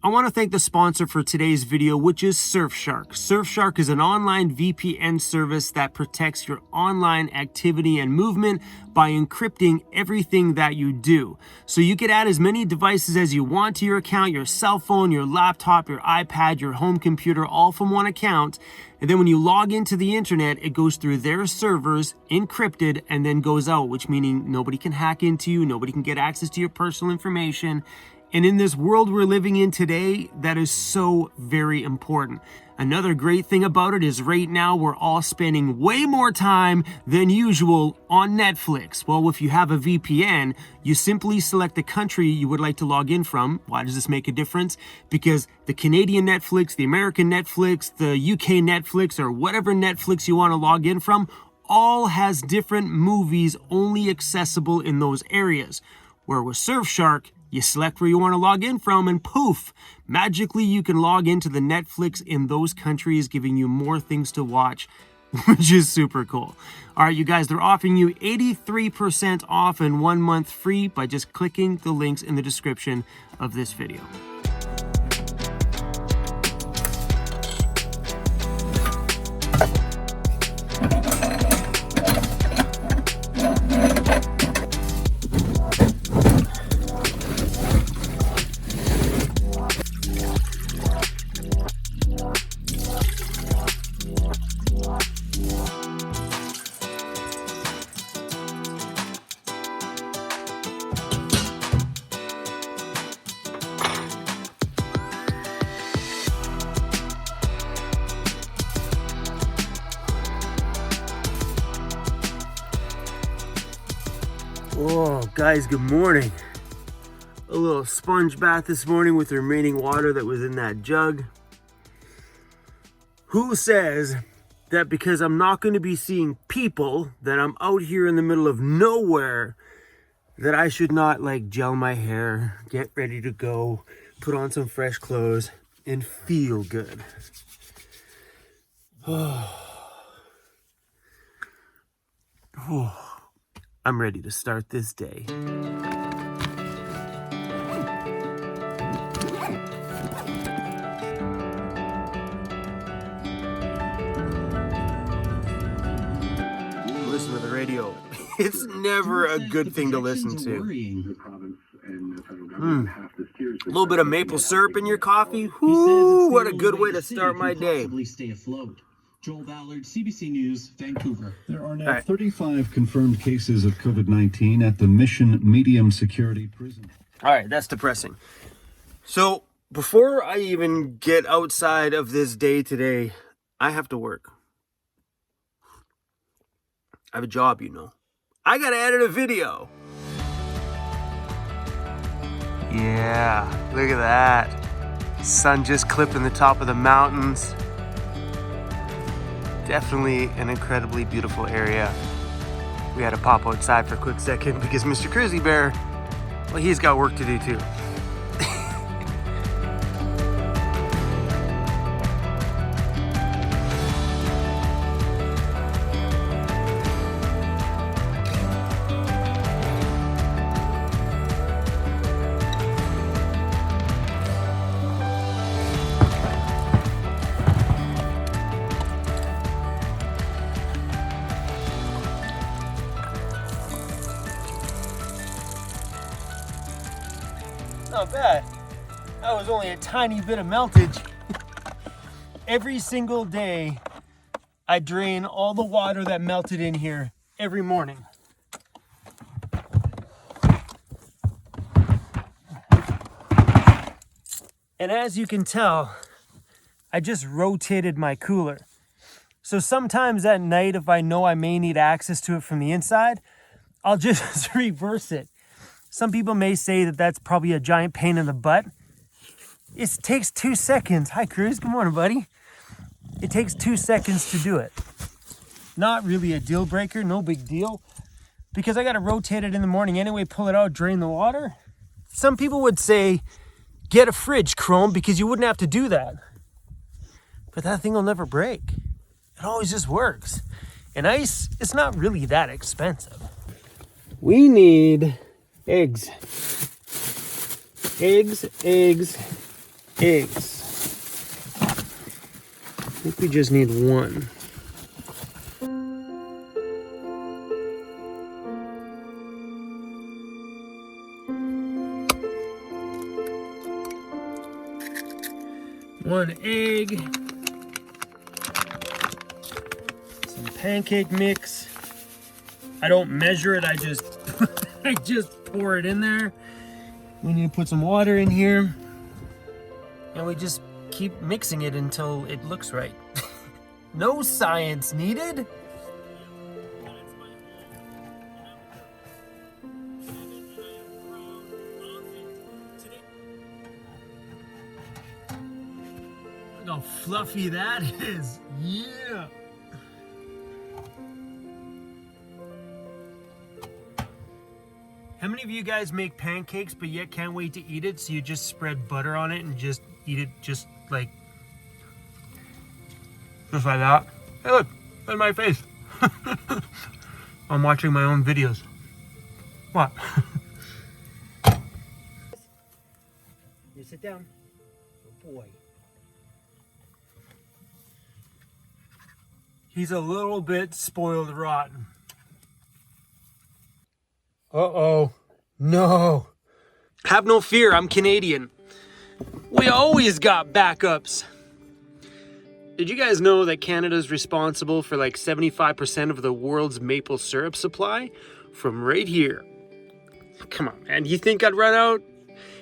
I want to thank the sponsor for today's video, which is Surfshark. Surfshark is an online VPN service that protects your online activity and movement by encrypting everything that you do. So you can add as many devices as you want to your account, your cell phone, your laptop, your iPad, your home computer, all from one account. And then when you log into the internet, it goes through their servers, encrypted, and then goes out, which meaning nobody can hack into you, nobody can get access to your personal information. And in this world we're living in today, that is so very important. Another great thing about it is right now we're all spending way more time than usual on Netflix. Well, if you have a VPN, you simply select the country you would like to log in from. Why does this make a difference? Because the Canadian Netflix, the American Netflix, the UK Netflix, or whatever Netflix you want to log in from, all has different movies only accessible in those areas. Where with Surfshark, you select where you want to log in from and poof, magically you can log into the Netflix in those countries, giving you more things to watch, which is super cool. All right, you guys, they're offering you 83% off and 1 month free by just clicking the links in the description of this video. Oh, guys, good morning. A little sponge bath this morning with the remaining water that was in that jug. Who says that because I'm not going to be seeing people, that I'm out here in the middle of nowhere, that I should not like gel my hair, get ready to go, put on some fresh clothes, and feel good? I'm ready to start this day. Listen to the radio. It's never a good thing to listen to. A little bit of maple syrup in your coffee. Whoo, what a good way to start my day. Joel Ballard, CBC News, Vancouver. There are now 35 confirmed cases of COVID-19 at the Mission Medium Security Prison. All right, that's depressing. So before I even get outside of this day today, I have to work. I have a job, you know. I gotta edit a video. Yeah, look at that. Sun just clipping the top of the mountains. Definitely an incredibly beautiful area. We had to pop outside for a quick second because Mr. CRUZ Bear, well, he's got work to do too. Not bad. That was only a tiny bit of meltage. Every single day, I drain all the water that melted in here every morning. And as you can tell, I just rotated my cooler. So sometimes at night, if I know I may need access to it from the inside, I'll just reverse it. Some people may say that that's probably a giant pain in the butt. It takes 2 seconds. Hi, CRUZ. Good morning, buddy. It takes 2 seconds to do it. Not really a deal breaker, no big deal. Because I got to rotate it in the morning anyway, pull it out, drain the water. Some people would say, get a fridge, Chrome, because you wouldn't have to do that. But that thing will never break. It always just works. And ice, it's not really that expensive. We need eggs. Eggs, eggs. I think we just need one. One egg. Some pancake mix. I don't measure it, I just I just pour it in there. We need to put some water in here. And we just keep mixing it until it looks right. No science needed. Look how fluffy that is. Yeah. How many of you guys make pancakes but yet can't wait to eat it, so you just spread butter on it and just eat it just like that? Hey look, at my face. I'm watching my own videos. What? You sit down. Good boy. He's a little bit spoiled rotten. Uh-oh. No. Have no fear, I'm Canadian. We always got backups. Did you guys know that Canada is responsible for like 75% of the world's maple syrup supply? From right here. Come on, man. You think I'd run out?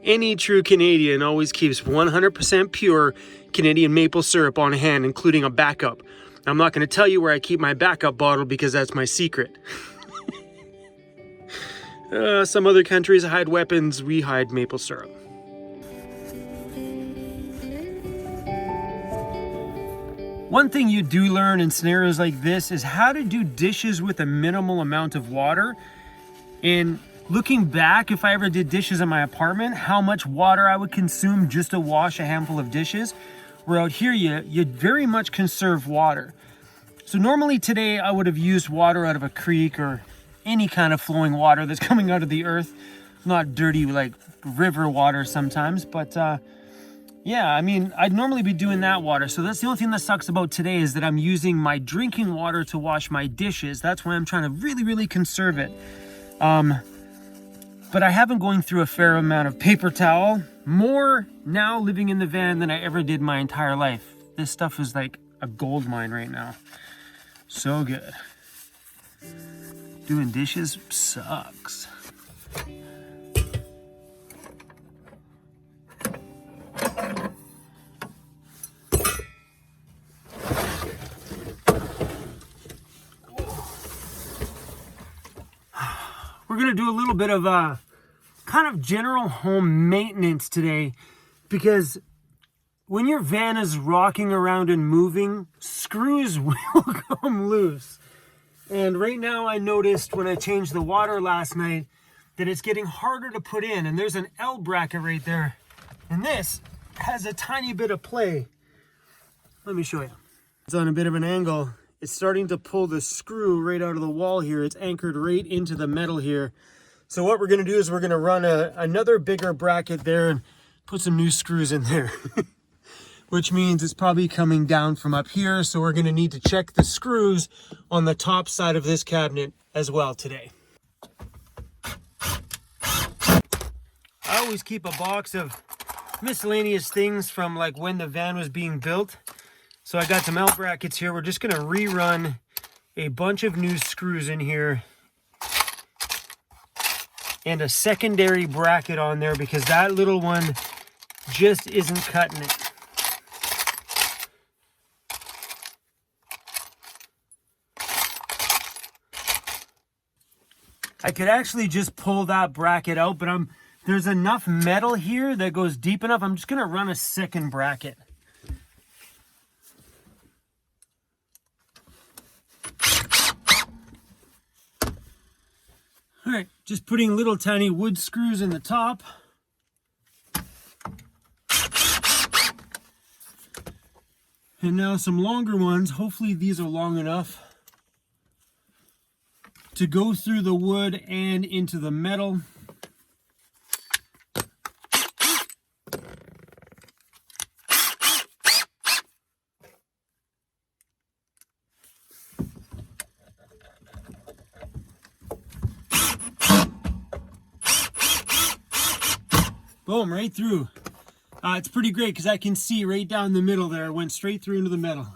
Any true Canadian always keeps 100% pure Canadian maple syrup on hand, including a backup. I'm not going to tell you where I keep my backup bottle because that's my secret. Some other countries hide weapons, we hide maple syrup. One thing you do learn in scenarios like this is how to do dishes with a minimal amount of water. And looking back, if I ever did dishes in my apartment, how much water I would consume just to wash a handful of dishes. Where out here, you very much conserve water. So normally today I would have used water out of a creek or any kind of flowing water that's coming out of the earth. Not dirty like river water sometimes, but yeah, I mean, I'd normally be doing that water. So that's the only thing that sucks about today is that I'm using my drinking water to wash my dishes. That's why I'm trying to really, really conserve it. But I have been going through a fair amount of paper towel, more now living in the van than I ever did my entire life. This stuff is like a gold mine right now. So good. Doing dishes sucks. We're gonna do a little bit of kind of general home maintenance today, because when your van is rocking around and moving, screws will come loose. And right now I noticed when I changed the water last night that it's getting harder to put in, and there's an L bracket right there. And this has a tiny bit of play. Let me show you. It's on a bit of an angle. It's starting to pull the screw right out of the wall here. It's anchored right into the metal here. So what we're gonna do is we're gonna run another bigger bracket there and put some new screws in there. Which means it's probably coming down from up here. So we're gonna need to check the screws on the top side of this cabinet as well today. I always keep a box of miscellaneous things from like when the van was being built. So I got some L brackets here. We're just gonna rerun a bunch of new screws in here and a secondary bracket on there because that little one just isn't cutting it. I could actually just pull that bracket out, but there's enough metal here that goes deep enough. I'm just gonna run a second bracket. All right, just putting little tiny wood screws in the top. And now some longer ones. Hopefully these are long enough to go through the wood and into the metal. Boom, right through. It's pretty great because I can see right down the middle there. It went straight through into the metal.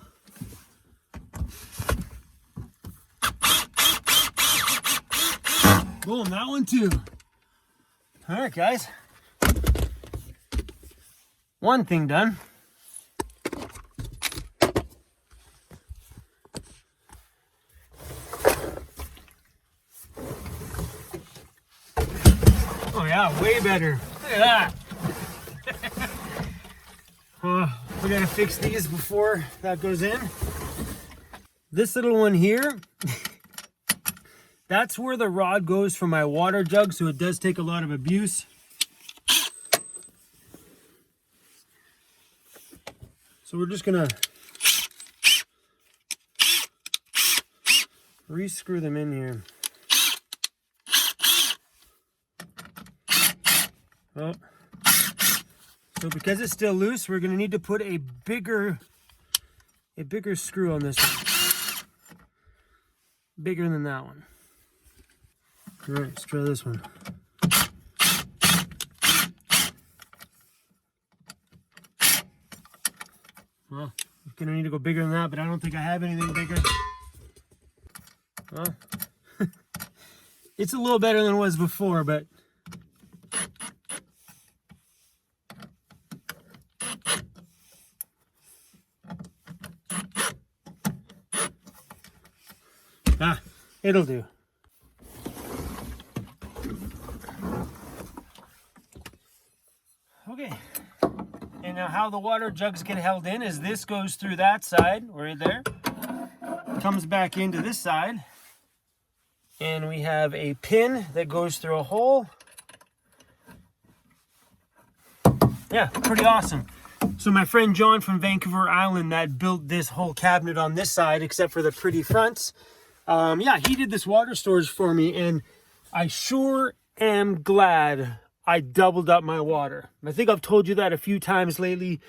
Boom, that one too. All right, guys. One thing done. Oh yeah, way better. Look at that. We gotta fix these before that goes in. This little one here, that's where the rod goes for my water jug, so it does take a lot of abuse. So we're just gonna re-screw them in here. Oh. So because it's still loose, we're gonna need to put a bigger screw on this one. Bigger than that one. All right, let's try this one. Well, I'm gonna need to go bigger than that, but I don't think I have anything bigger. Well, it's a little better than it was before, but it'll do. Okay. And now how the water jugs get held in is this goes through that side, right there, comes back into this side, and we have a pin that goes through a hole. Yeah, pretty awesome. So my friend John from Vancouver Island that built this whole cabinet on this side, except for the pretty fronts, yeah, he did this water storage for me, and I sure am glad I doubled up my water. I think I've told you that a few times lately,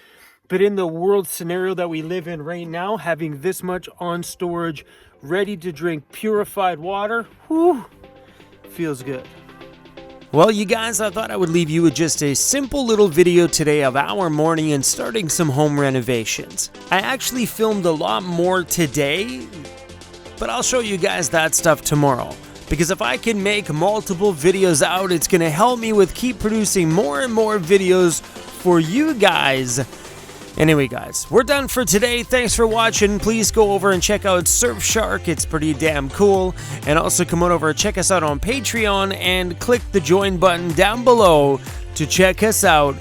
but in the world scenario that we live in right now, having this much on storage, ready to drink purified water, whew, feels good. Well, you guys, I thought I would leave you with just a simple little video today of our morning and starting some home renovations. I actually filmed a lot more today, but I'll show you guys that stuff tomorrow. Because if I can make multiple videos out, it's going to help me with keep producing more and more videos for you guys. Anyway, guys, we're done for today. Thanks for watching. Please go over and check out Surfshark. It's pretty damn cool. And also come on over and check us out on Patreon and click the join button down below to check us out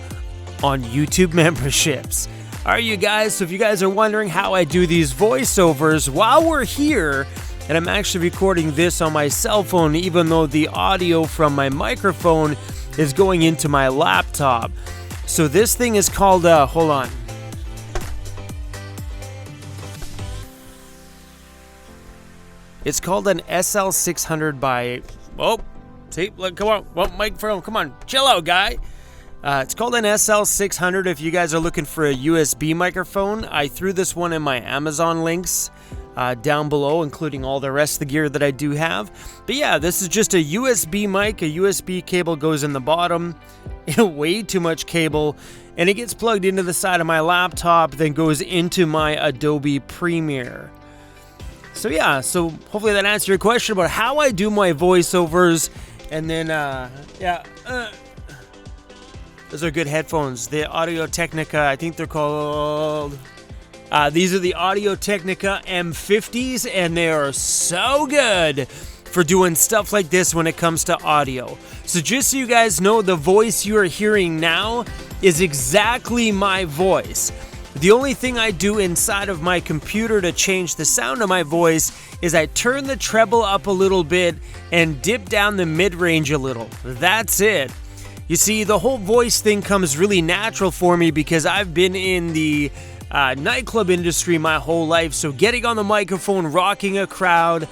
on YouTube memberships. All right, you guys, so if you guys are wondering how I do these voiceovers while we're here, and I'm actually recording this on my cell phone, even though the audio from my microphone is going into my laptop. So this thing is called, hold on. It's called an SL600 by, oh, see, look, come on, well, microphone, come on, chill out, guy. It's called an SL600 if you guys are looking for a USB microphone. I threw this one in my Amazon links down below, including all the rest of the gear that I do have. But yeah, this is just a USB mic. A USB cable goes in the bottom, way too much cable, and it gets plugged into the side of my laptop, then goes into my Adobe Premiere. So yeah, so hopefully that answered your question about how I do my voiceovers. And then, those are good headphones. The Audio-Technica, I think they're called... these are the Audio-Technica M50s, and they are so good for doing stuff like this when it comes to audio. So just so you guys know, the voice you are hearing now is exactly my voice. The only thing I do inside of my computer to change the sound of my voice is I turn the treble up a little bit and dip down the mid-range a little. That's it. You see, the whole voice thing comes really natural for me because I've been in the nightclub industry my whole life, so getting on the microphone, rocking a crowd,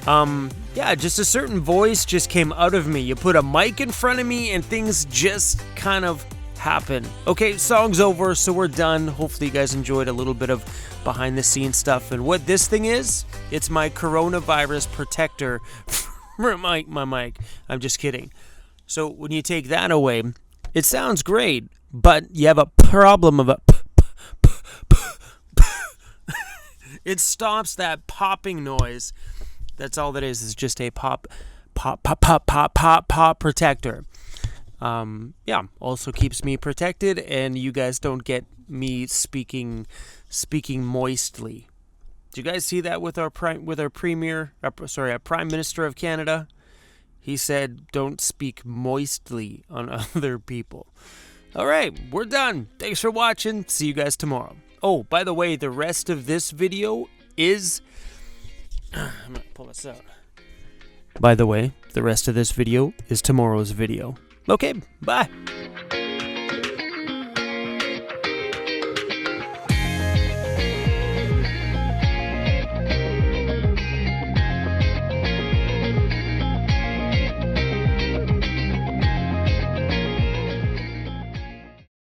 yeah, just a certain voice just came out of me. You put a mic in front of me and things just kind of happen. Okay, song's over, so we're done. Hopefully you guys enjoyed a little bit of behind the scenes stuff. And what this thing is, it's my coronavirus protector for my mic. I'm just kidding. So when you take that away, It sounds great, but you have a problem of a it stops that popping noise. That's all that is just a pop protector. Yeah, also keeps me protected, and you guys don't get me speaking moistly. Did you guys see that with our prime minister of Canada? He said, "Don't speak moistly on other people." All right, we're done. Thanks for watching. See you guys tomorrow. Oh, by the way, the rest of this video is... I'm going to pull this out. By the way, the rest of this video is tomorrow's video. Okay, bye.